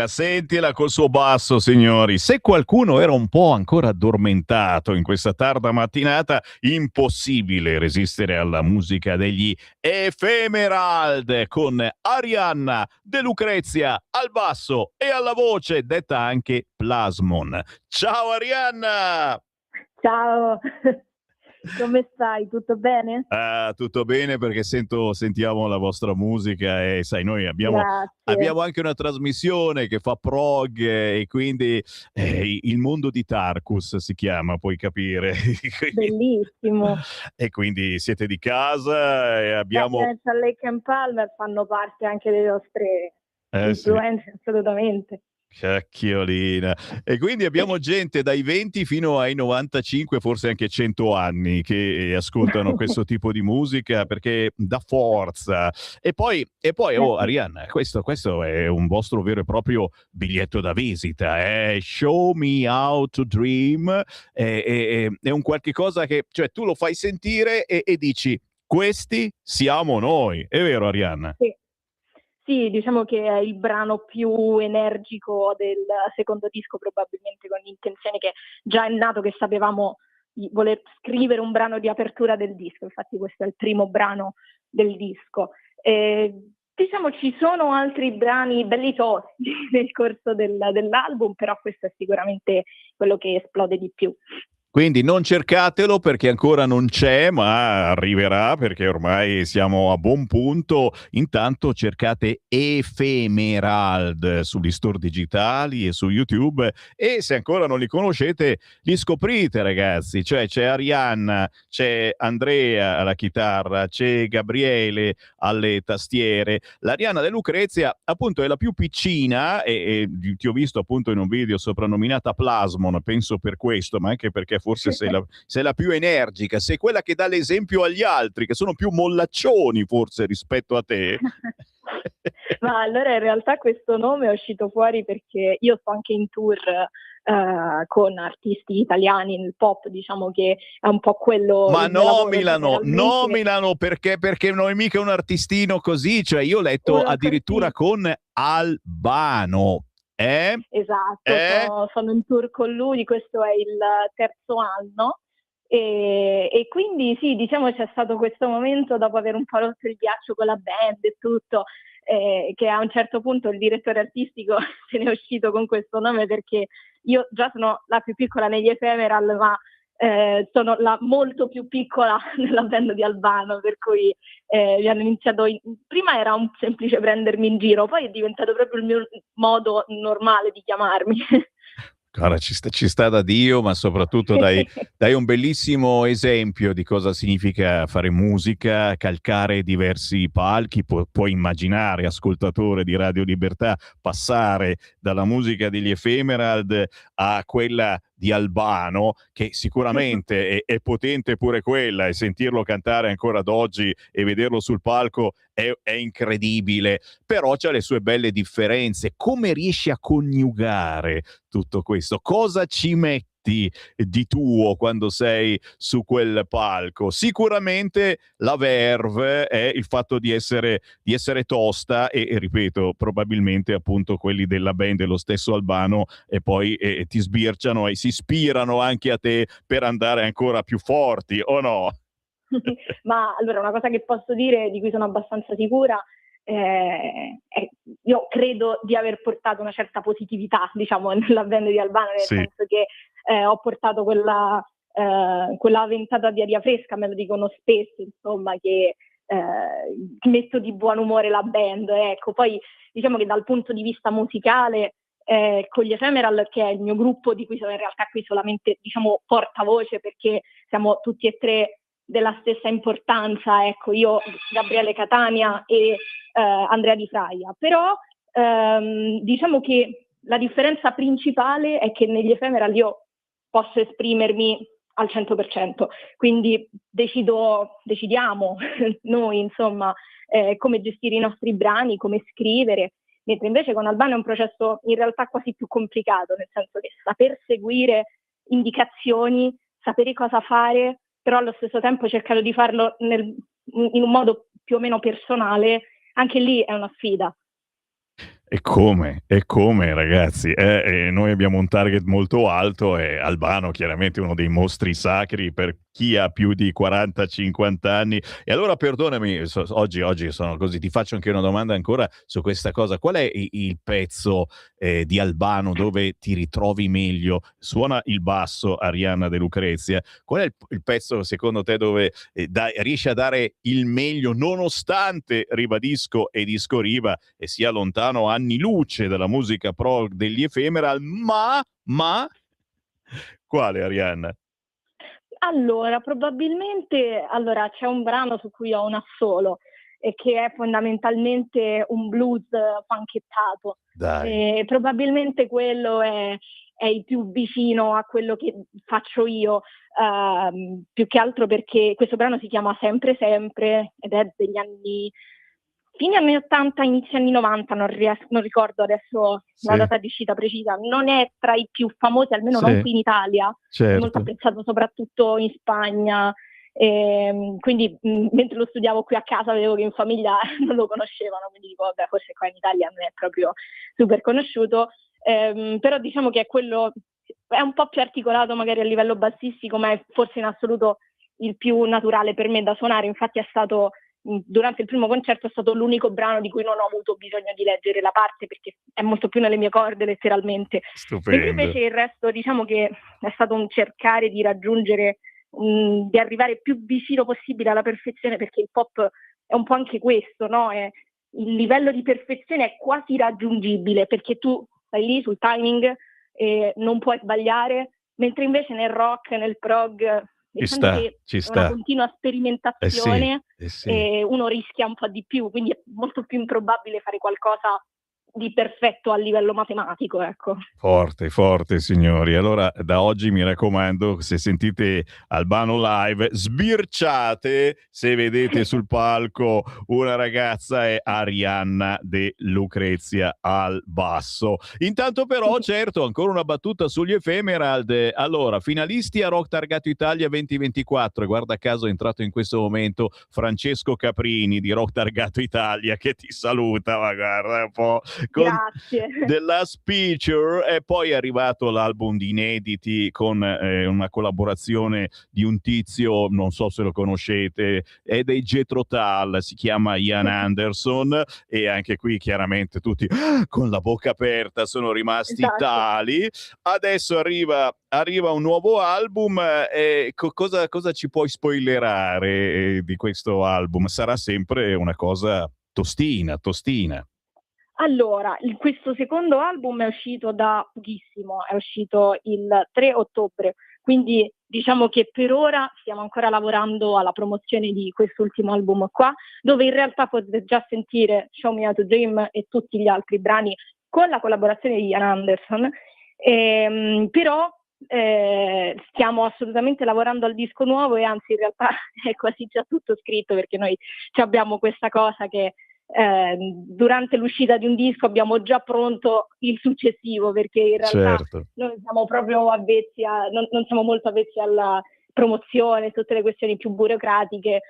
Sentila col suo basso, signori. Se qualcuno era un po' ancora addormentato in questa tarda mattinata, impossibile resistere alla musica degli Ephemerald con Arianna De Lucrezia al basso e alla voce, detta anche Plasmon. Ciao Arianna! Ciao, come stai? Tutto bene? Tutto bene perché sentiamo la vostra musica e sai, noi abbiamo anche una trasmissione che fa prog e quindi il mondo di Tarkus si chiama, puoi capire. Bellissimo. E quindi siete di casa e abbiamo... Lake and Palmer fanno parte anche delle nostre influenze, sì. Assolutamente. Cacchiolina. E quindi abbiamo gente dai 20 fino ai 95, forse anche 100 anni che ascoltano questo tipo di musica perché dà forza. E poi Arianna, questo è un vostro vero e proprio biglietto da visita, Show Me How to Dream, è un qualche cosa che, cioè, tu lo fai sentire e dici, questi siamo noi. È vero, Arianna? Sì. Sì, diciamo che è il brano più energico del secondo disco, probabilmente con l'intenzione che già è nato che sapevamo di voler scrivere un brano di apertura del disco, infatti questo è il primo brano del disco. Diciamo ci sono altri brani belli tosti nel corso dell'album, però questo è sicuramente quello che esplode di più. Quindi non cercatelo perché ancora non c'è, ma arriverà perché ormai siamo a buon punto. Intanto cercate Ephemerald sugli store digitali e su YouTube e se ancora non li conoscete li scoprite, ragazzi. Cioè c'è Arianna, c'è Andrea alla chitarra, c'è Gabriele alle tastiere. L'Arianna De Lucrezia appunto è la più piccina e ti ho visto appunto in un video soprannominata Plasmon, penso per questo, ma anche perché forse sei la più energica, sei quella che dà l'esempio agli altri, che sono più mollaccioni forse rispetto a te. Ma allora in realtà questo nome è uscito fuori perché io sto anche in tour con artisti italiani nel pop, diciamo che è un po' quello... Ma nominano perché non è mica un artistino così, cioè io ho letto addirittura con Albano. Esatto, sono in tour con lui, questo è il terzo anno e quindi sì, diciamo c'è stato questo momento dopo aver un po' rotto il ghiaccio con la band e tutto, che a un certo punto il direttore artistico se ne è uscito con questo nome perché io già sono la più piccola negli Ephemeral, ma sono la molto più piccola nella band di Albano, per cui mi hanno iniziato prima era un semplice prendermi in giro, poi è diventato proprio il mio modo normale di chiamarmi. Cara, ci sta da Dio, ma soprattutto dai un bellissimo esempio di cosa significa fare musica, calcare diversi palchi. Puoi immaginare, ascoltatore di Radio Libertà, passare dalla musica degli Ephemerald a quella di Albano, che sicuramente è potente pure quella, e sentirlo cantare ancora ad oggi e vederlo sul palco è incredibile, però c'ha le sue belle differenze. Come riesci a coniugare tutto questo? Cosa ci metti di tuo quando sei su quel palco? Sicuramente la verve è il fatto di essere tosta e ripeto, probabilmente appunto quelli della band dello stesso Albano e poi ti sbirciano e si ispirano anche a te per andare ancora più forti, o no? Ma allora, una cosa che posso dire, di cui sono abbastanza sicura, io credo di aver portato una certa positività, diciamo, nella band di Albano, nel senso che ho portato quella ventata di aria fresca, me lo dicono spesso, insomma, che metto di buon umore la band, ecco. Poi diciamo che dal punto di vista musicale, con gli Ephemeral, che è il mio gruppo di cui sono in realtà qui solamente, diciamo, portavoce, perché siamo tutti e tre della stessa importanza, ecco, io, Gabriele Catania e Andrea Di Fraia, però diciamo che la differenza principale è che negli Ephemeral io posso esprimermi al 100%, quindi decidiamo noi, insomma, come gestire i nostri brani, come scrivere, mentre invece con Albano è un processo in realtà quasi più complicato, nel senso che saper seguire indicazioni, sapere cosa fare, però allo stesso tempo cercare di farlo in un modo più o meno personale, anche lì è una sfida. E come ragazzi, noi abbiamo un target molto alto e Albano chiaramente uno dei mostri sacri per chi ha più di 40-50 anni. E allora perdonami, oggi sono così, ti faccio anche una domanda ancora su questa cosa. Qual è il pezzo di Albano dove ti ritrovi meglio? Suona il basso Arianna De Lucrezia. Qual è il pezzo secondo te dove riesci a dare il meglio nonostante, ribadisco e disco Riva, e sia lontano anni luce dalla musica pro degli Ephemeral, ma quale, Arianna? Allora, probabilmente c'è un brano su cui ho un assolo e che è fondamentalmente un blues funkettato. Probabilmente quello è il più vicino a quello che faccio io, più che altro perché questo brano si chiama Sempre Sempre ed è degli anni fine anni 80, inizi anni 90, non ricordo adesso la data di uscita precisa, non è tra i più famosi, almeno non qui in Italia, è molto apprezzato soprattutto in Spagna, quindi mentre lo studiavo qui a casa vedevo che in famiglia non lo conoscevano, quindi dico vabbè, forse qua in Italia non è proprio super conosciuto, però diciamo che è un po' più articolato magari a livello bassistico, ma è forse in assoluto il più naturale per me da suonare. Infatti è stato, durante il primo concerto, è stato l'unico brano di cui non ho avuto bisogno di leggere la parte, perché è molto più nelle mie corde letteralmente. Stupendo. Invece il resto, diciamo che è stato un cercare di raggiungere, di arrivare più vicino possibile alla perfezione, perché il pop è un po' anche questo, no? Il livello di perfezione è quasi raggiungibile, perché tu stai lì sul timing e non puoi sbagliare, mentre invece nel rock, nel prog, ci sta. Una continua sperimentazione, sì. E uno rischia un po' di più, quindi è molto più improbabile fare qualcosa di perfetto a livello matematico, ecco. Forte signori. Allora da oggi mi raccomando, se sentite Albano live, sbirciate se vedete sul palco una ragazza, è Arianna De Lucrezia al basso. Intanto però, certo, ancora una battuta sugli Ephemerald. Allora, finalisti a Rock Targato Italia 2024, e guarda caso è entrato in questo momento Francesco Caprini di Rock Targato Italia, che ti saluta, ma guarda un po'. Grazie. The Last Picture, e poi è arrivato l'album di inediti con una collaborazione di un tizio, non so se lo conoscete, è dei Jethro Tull, si chiama Ian Anderson, e anche qui chiaramente tutti con la bocca aperta sono rimasti tali. Adesso arriva un nuovo album, cosa ci puoi spoilerare di questo album? Sarà sempre una cosa tostina. Allora, questo secondo album è uscito da pochissimo, è uscito il 3 ottobre, quindi diciamo che per ora stiamo ancora lavorando alla promozione di quest'ultimo album qua, dove in realtà potete già sentire Show Me How to Dream e tutti gli altri brani con la collaborazione di Ian Anderson, però stiamo assolutamente lavorando al disco nuovo, e anzi in realtà è quasi già tutto scritto, perché noi abbiamo questa cosa che durante l'uscita di un disco abbiamo già pronto il successivo, perché in realtà noi siamo proprio avvezzi non siamo molto avvezzi alla promozione, tutte le questioni più burocratiche.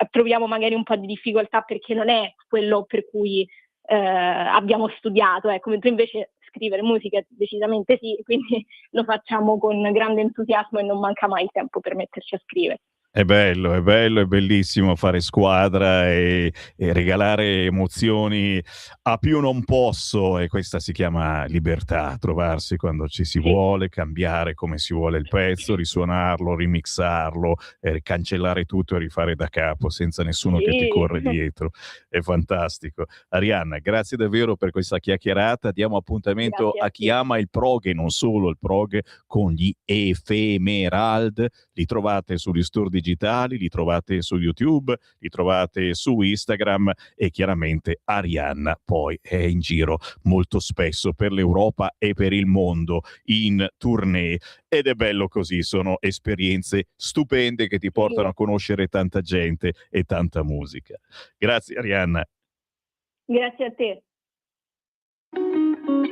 Troviamo magari un po' di difficoltà perché non è quello per cui abbiamo studiato, mentre invece scrivere musica decisamente sì, quindi lo facciamo con grande entusiasmo e non manca mai il tempo per metterci a scrivere. È bello, è bellissimo fare squadra e regalare emozioni a più non posso, e questa si chiama libertà, trovarsi quando ci si vuole, cambiare come si vuole il pezzo, risuonarlo, remixarlo, cancellare tutto e rifare da capo senza nessuno che ti corre dietro. È fantastico. Arianna, grazie davvero per questa chiacchierata, diamo appuntamento a chi ama il prog e non solo il prog con gli Ephemerald, li trovate sugli store digitali, li trovate su YouTube, li trovate su Instagram, e chiaramente Arianna poi è in giro molto spesso per l'Europa e per il mondo in tournée, ed è bello così, sono esperienze stupende che ti portano a conoscere tanta gente e tanta musica. Grazie Arianna. Grazie a te.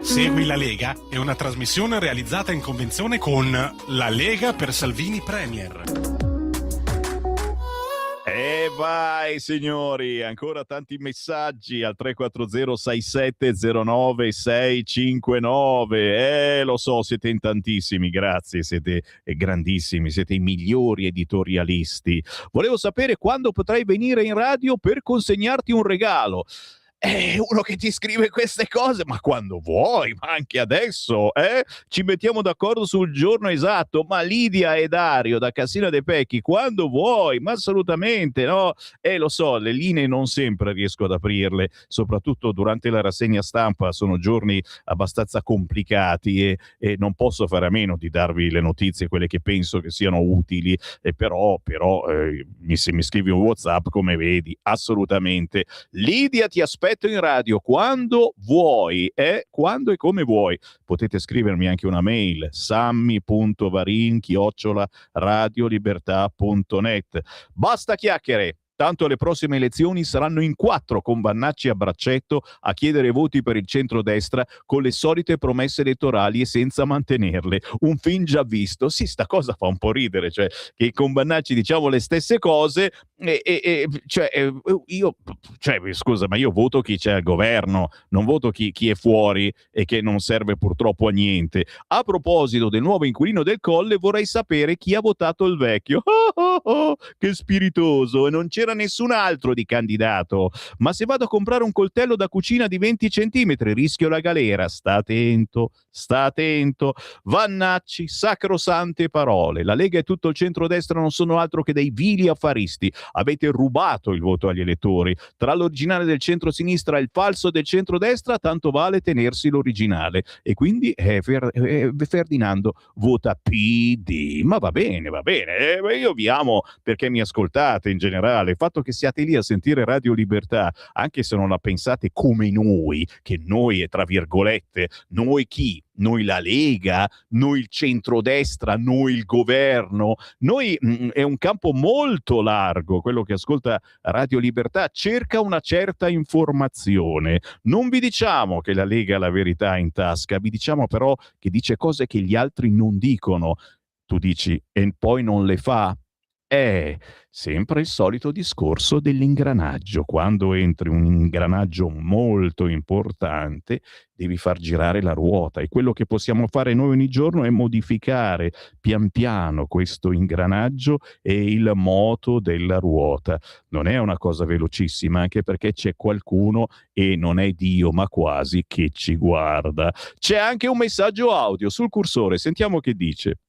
Segui la Lega è una trasmissione realizzata in convenzione con La Lega per Salvini Premier. E vai signori, ancora tanti messaggi al 340-6709-659. Lo so, siete in tantissimi, grazie, siete grandissimi, siete i migliori editorialisti. Volevo sapere quando potrai venire in radio per consegnarti un regalo. Uno che ti scrive queste cose, ma quando vuoi, ma anche adesso, ci mettiamo d'accordo sul giorno esatto, ma Lidia e Dario da Cassina de' Pecchi, quando vuoi, ma assolutamente, no? Lo so, le linee non sempre riesco ad aprirle, soprattutto durante la rassegna stampa, sono giorni abbastanza complicati e non posso fare a meno di darvi le notizie, quelle che penso che siano utili, però se mi scrivi un WhatsApp, come vedi, assolutamente. Lidia, ti aspetto in radio quando vuoi, quando e come vuoi. Potete scrivermi anche una mail, sammy.varin@radiolibertà.net. Basta chiacchiere, tanto le prossime elezioni saranno in 4 con Vannacci a braccetto a chiedere voti per il centrodestra con le solite promesse elettorali e senza mantenerle. Un film già visto. Sì, sta cosa fa un po' ridere, cioè che con Vannacci diciamo le stesse cose scusa, ma io voto chi c'è al governo, non voto chi è fuori e che non serve purtroppo a niente. A proposito del nuovo inquilino del Colle, vorrei sapere chi ha votato il vecchio. Che spiritoso, e non c'era nessun altro di candidato. Ma se vado a comprare un coltello da cucina di 20 centimetri rischio la galera. Sta attento. Vannacci, sacrosante parole. La Lega e tutto il centrodestra non sono altro che dei vili affaristi. Avete rubato il voto agli elettori. Tra l'originale del centro-sinistra e il falso del centrodestra, tanto vale tenersi l'originale. E quindi Ferdinando vota PD. Ma va bene. Io vi amo perché mi ascoltate in generale. Il fatto che siate lì a sentire Radio Libertà, anche se non la pensate come noi, che noi è tra virgolette, noi chi? Noi la Lega, noi il centrodestra, noi il governo, noi è un campo molto largo. Quello che ascolta Radio Libertà cerca una certa informazione. Non vi diciamo che la Lega ha la verità in tasca, vi diciamo però che dice cose che gli altri non dicono. Tu dici, e poi non le fa? Sempre il solito discorso dell'ingranaggio. Quando entri un ingranaggio molto importante, devi far girare la ruota, e quello che possiamo fare noi ogni giorno è modificare pian piano questo ingranaggio e il moto della ruota. Non è una cosa velocissima, anche perché c'è qualcuno, e non è Dio ma quasi, che ci guarda. C'è anche un messaggio audio sul cursore, sentiamo che dice.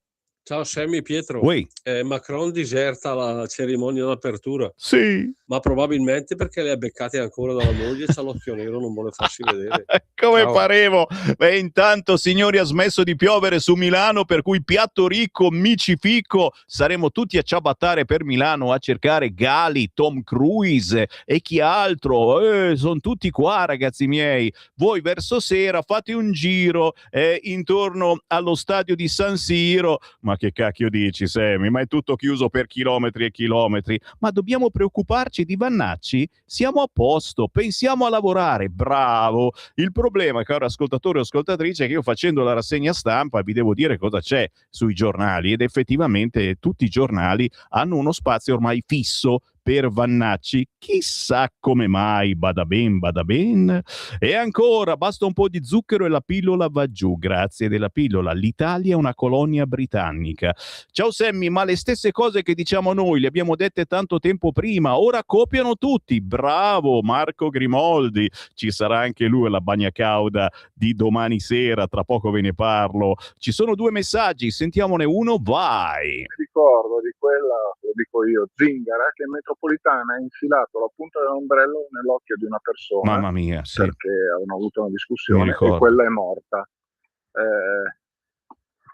Ciao Sammy, Pietro. Uè, Macron diserta la cerimonia d'apertura, sì. ma probabilmente perché le ha beccate ancora dalla moglie e c'ha l'occhio nero, non vuole farsi vedere. Come Ciao. faremo? Beh, intanto, signori, ha smesso di piovere su Milano, per cui piatto ricco, micifico, saremo tutti a ciabattare per Milano a cercare Gali, Tom Cruise e chi altro. Sono tutti qua, ragazzi miei. Voi verso sera fate un giro intorno allo stadio di San Siro. Ma che cacchio dici, Sammy? Ma è tutto chiuso per chilometri e chilometri. Ma dobbiamo preoccuparci di Vannacci? Siamo a posto, pensiamo a lavorare. Bravo. Il problema, caro ascoltatore o ascoltatrice, è che io facendo la rassegna stampa vi devo dire cosa c'è sui giornali, ed effettivamente tutti i giornali hanno uno spazio ormai fisso per Vannacci, chissà come mai, bada ben. E ancora, basta un po' di zucchero e la pillola va giù, grazie della pillola. L'Italia è una colonia britannica. Ciao Sammy, ma le stesse cose che diciamo noi le abbiamo dette tanto tempo prima, ora copiano tutti. Bravo Marco Grimoldi, ci sarà anche lui alla bagna cauda di domani sera, tra poco ve ne parlo. Ci sono 2 messaggi, sentiamone uno, vai. Mi ricordo di quella, lo dico io, zingara, che in metropolitana ha infilato la punta dell'ombrello nell'occhio di una persona. Mamma mia, sì. Perché avevano avuto una Mi discussione ricordo. e quella è morta.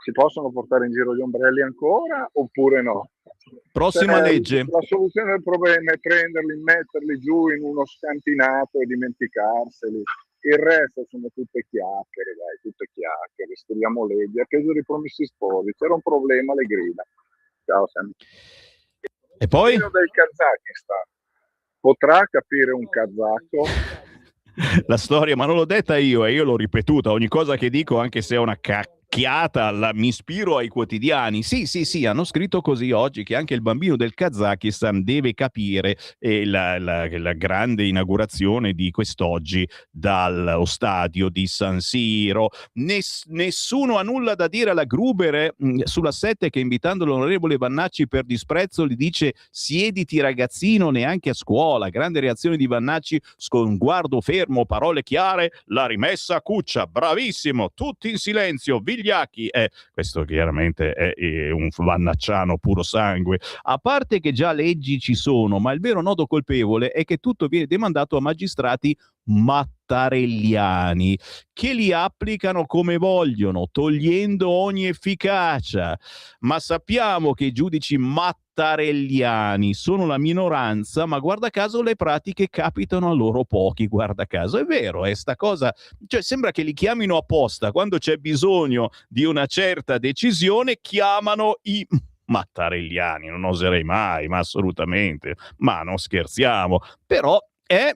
Si possono portare in giro gli ombrelli ancora oppure no? Prossima legge. La soluzione del problema è prenderli, metterli giù in uno scantinato e dimenticarseli. Il resto sono tutte chiacchiere, dai, tutte chiacchiere. Scriviamo leggi, a peso dei promessi sposi. C'era un problema, le grida. Ciao Sam. E poi? Il del Kazakistan. Potrà capire un kazako? La storia, ma non l'ho detta io, e io l'ho ripetuta. Ogni cosa che dico, anche se è una cacchiata, mi ispiro ai quotidiani. Sì, hanno scritto così oggi che anche il bambino del Kazakistan deve capire la grande inaugurazione di quest'oggi dallo stadio di San Siro. Nessuno ha nulla da dire alla Gruber sulla 7, che invitando l'onorevole Vannacci per disprezzo gli dice: siediti ragazzino, neanche a scuola. Grande reazione di Vannacci, sguardo fermo, parole chiare, la rimessa a Cuccia, bravissimo, tutti in silenzio, Vigliacchi. Questo chiaramente è un vannacciano puro sangue. A parte che già leggi ci sono, ma il vero nodo colpevole è che tutto viene demandato a magistrati mattarelliani, che li applicano come vogliono, togliendo ogni efficacia. Ma sappiamo che i giudici mattarelliani sono la minoranza, ma guarda caso le pratiche capitano a loro pochi, guarda caso. È vero, sta cosa, cioè sembra che li chiamino apposta, quando c'è bisogno di una certa decisione chiamano i mattarelliani. Non oserei mai, ma assolutamente, ma non scherziamo. Però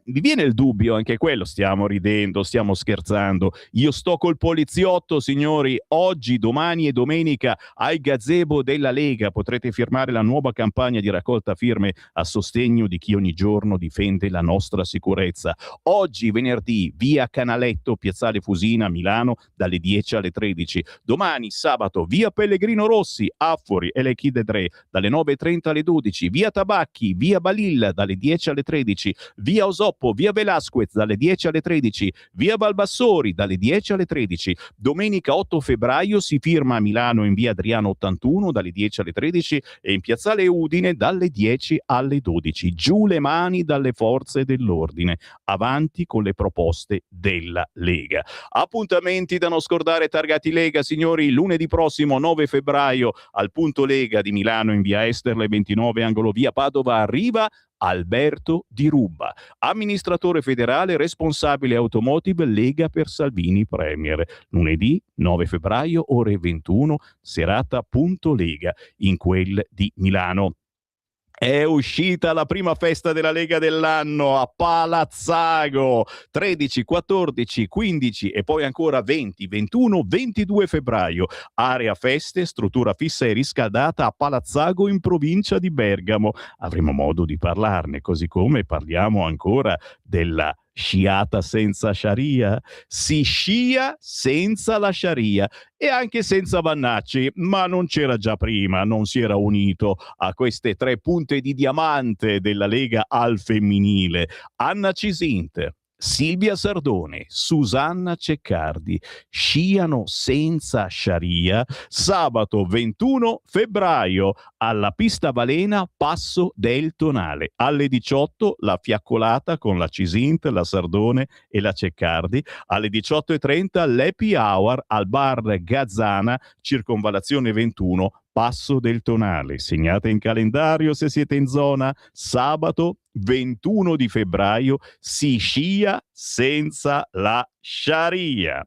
vi viene il dubbio, anche quello, stiamo ridendo, stiamo scherzando. Io sto col poliziotto, signori, oggi, domani e domenica ai gazebo della Lega potrete firmare la nuova campagna di raccolta firme a sostegno di chi ogni giorno difende la nostra sicurezza. Oggi, venerdì, via Canaletto, piazzale Fusina, Milano, dalle 10 alle 13. Domani, sabato, via Pellegrino Rossi, Affori e le Chidedre, dalle 9:30 alle 12. Via Tabacchi, via Balilla, dalle 10 alle 13. Via Osoppo, via Velasquez dalle 10 alle 13, via Balbassori dalle 10 alle 13. Domenica 8 febbraio si firma a Milano in via Adriano 81 dalle 10 alle 13 e in piazzale Udine dalle 10 alle 12. Giù le mani dalle forze dell'ordine, avanti con le proposte della Lega. Appuntamenti da non scordare targati Lega, signori, lunedì prossimo 9 febbraio al Punto Lega di Milano in via Esterle 29 angolo via Padova arriva Alberto Di Rubba, amministratore federale responsabile automotive Lega per Salvini Premier. Lunedì 9 febbraio ore 21, serata Punto Lega in quel di Milano. È uscita la prima festa della Lega dell'anno a Palazzago, 13, 14, 15 e poi ancora 20, 21, 22 febbraio. Area feste, struttura fissa e riscaldata a Palazzago in provincia di Bergamo. Avremo modo di parlarne, così come parliamo ancora della sciata senza Sharia. Si scia senza la Sharia e anche senza Vannacci, ma non c'era già prima, non si era unito a queste 3 punte di diamante della Lega al femminile. Anna Cisint, Silvia Sardone, Susanna Ceccardi, sciano senza Sharia, sabato 21 febbraio alla Pista Balena Passo del Tonale. Alle 18 la fiaccolata con la Cisint, la Sardone e la Ceccardi. Alle 18:30 l'happy hour al bar Gazzana, circonvallazione 21, Passo del Tonale. Segnate in calendario se siete in zona. Sabato 21 di febbraio si scia senza la Sharia.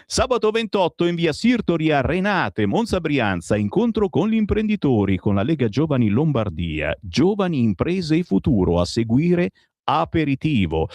Sabato 28 in via Sirtori a Renate, Monza Brianza, incontro con gli imprenditori con la Lega Giovani Lombardia, Giovani Imprese e Futuro, a seguire aperitivo.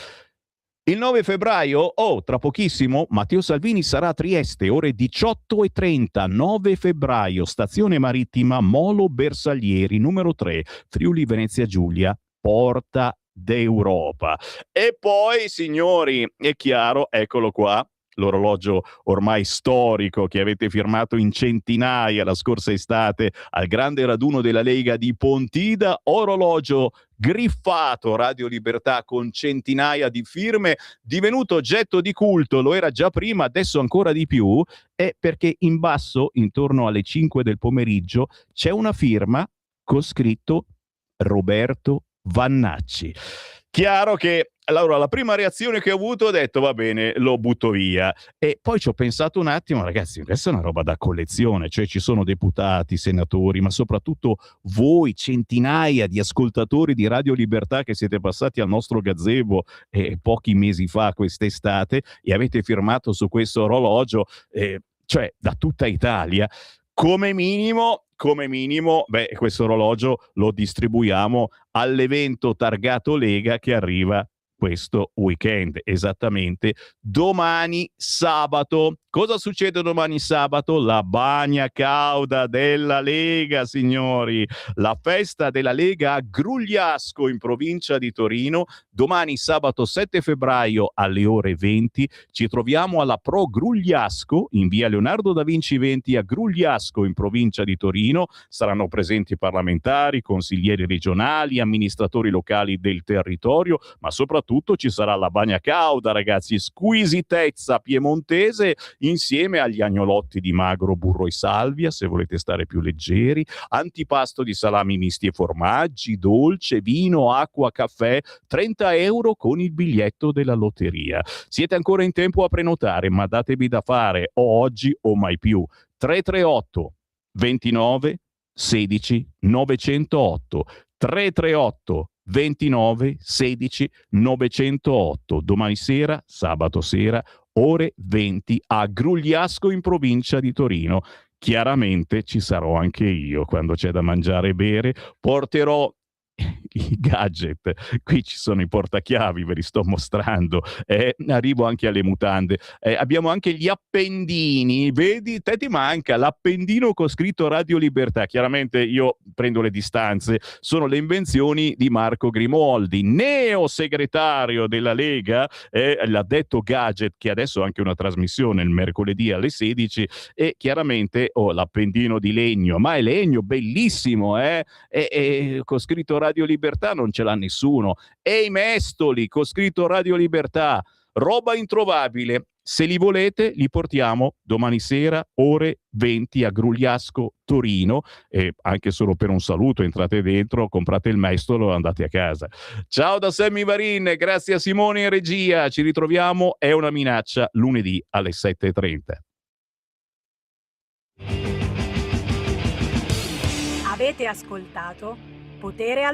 Il 9 febbraio, tra pochissimo, Matteo Salvini sarà a Trieste, ore 18:30, 9 febbraio, stazione marittima Molo Bersaglieri, numero 3, Friuli Venezia Giulia, Porta d'Europa. E poi, signori, è chiaro, eccolo qua, l'orologio ormai storico che avete firmato in centinaia la scorsa estate al grande raduno della Lega di Pontida, orologio griffato Radio Libertà con centinaia di firme, divenuto oggetto di culto, lo era già prima, adesso ancora di più, è perché in basso, intorno alle 5 del pomeriggio, c'è una firma con scritto Roberto Vannacci. Chiaro che allora la prima reazione che ho avuto, ho detto va bene, lo butto via, e poi ci ho pensato un attimo, ragazzi, questa è una roba da collezione, cioè ci sono deputati, senatori, ma soprattutto voi, centinaia di ascoltatori di Radio Libertà che siete passati al nostro gazebo pochi mesi fa, quest'estate, e avete firmato su questo orologio, cioè da tutta Italia. Come minimo, questo orologio lo distribuiamo all'evento targato Lega che arriva questo weekend, esattamente domani sabato. Cosa succede domani sabato? La bagna cauda della Lega, signori, la festa della Lega a Grugliasco in provincia di Torino. Domani sabato 7 febbraio alle ore 20 ci troviamo alla Pro Grugliasco in via Leonardo da Vinci 20 a Grugliasco in provincia di Torino. Saranno presenti parlamentari, consiglieri regionali, amministratori locali del territorio, ma soprattutto ci sarà la bagna cauda, ragazzi, squisitezza piemontese insieme agli agnolotti di magro, burro e salvia, se volete stare più leggeri, antipasto di salami misti e formaggi, dolce, vino, acqua, caffè, 30 euro con il biglietto della lotteria. Siete ancora in tempo a prenotare, ma datevi da fare o oggi o mai più. 338 29 16 908 338 29 16 908. Domani sera, sabato sera, ore 20 a Grugliasco in provincia di Torino. Chiaramente ci sarò anche io quando c'è da mangiare e bere. Porterò i gadget, qui ci sono i portachiavi, ve li sto mostrando, arrivo anche alle mutande, abbiamo anche gli appendini, vedi, te ti manca l'appendino con scritto Radio Libertà. Chiaramente io prendo le distanze, sono le invenzioni di Marco Grimoldi, neo segretario della Lega, l'ha detto Gadget, che adesso ha anche una trasmissione il mercoledì alle 16, e chiaramente l'appendino di legno, ma è legno bellissimo, con scritto Radio Libertà non ce l'ha nessuno, e i mestoli con scritto Radio Libertà, roba introvabile. Se li volete li portiamo domani sera ore 20 a Grugliasco Torino, e anche solo per un saluto entrate dentro, comprate il mestolo e andate a casa. Ciao da Sammy Varin, grazie a Simone in regia, ci ritroviamo, è una minaccia, lunedì alle 7:30. Avete ascoltato Potere al